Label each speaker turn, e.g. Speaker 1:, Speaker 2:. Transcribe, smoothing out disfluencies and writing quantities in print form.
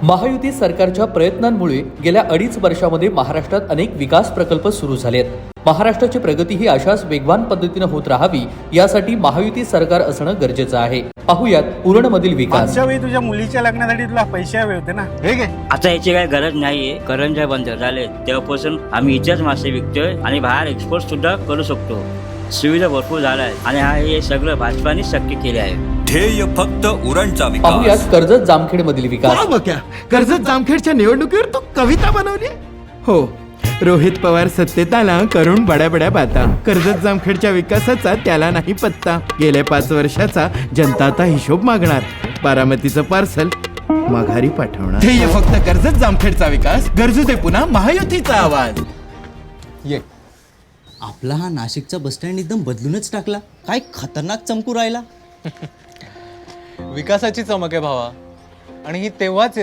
Speaker 1: महायुती सरकारच्या प्रयत्नांमुळे गेल्या 2.5 वर्षामध्ये महाराष्ट्रात अनेक विकास प्रकल्प सुरू झालेत. महाराष्ट्राची प्रगती ही अशाच वेगवान पद्धतीने होत राहावी यासाठी महायुती सरकार असणं गरजेचं आहे. पाहुयात उरणमधील विकास.
Speaker 2: मागच्या वेळी तुझ्या मुलीच्या लग्नासाठी तुला पैसे हवे होते ना, हे घे.
Speaker 3: आता याची काही गरज नाहीये. करंजा बंद झाले तेव्हापासून आम्ही इथेच मासे विकतोय आणि बाहेर एक्सपोर्ट सुद्धा करू शकतो. सुविधा भरपूर झाल्या आहेत आणि हे सगळं भाजपानेच शक्य केले आहे.
Speaker 4: ध्येय फक्त उरणचा
Speaker 1: पाहुयात
Speaker 4: विकास.
Speaker 1: कर्जत जामखेड मधील विकास.
Speaker 5: वा बघा, कर्जत जामखेडच्या निवडणुकीवर तू कविता बनवली. हो, रोहित पवार सत्तेत आला करून बड्या बड्या बाता. कर्जत जामखेडच्या विकासाचा त्याला नाही पत्ता. गेल्या 5 वर्षाचा जनता आता हिशोब मागणार. बारामतीचं पार्सल माघारी पाठवणार. ध्येय फक्त कर्जत जामखेडचा विकास. गरजू दे पुन्हा महायुतीचा आवाज.
Speaker 6: ये आपला हा नाशिकचा बस स्टँड एकदम बदलूनच टाकला. काय खतरनाक चमकू राहिला.
Speaker 7: विकासाची चमक आहे भावा, आणि ही तेव्हाच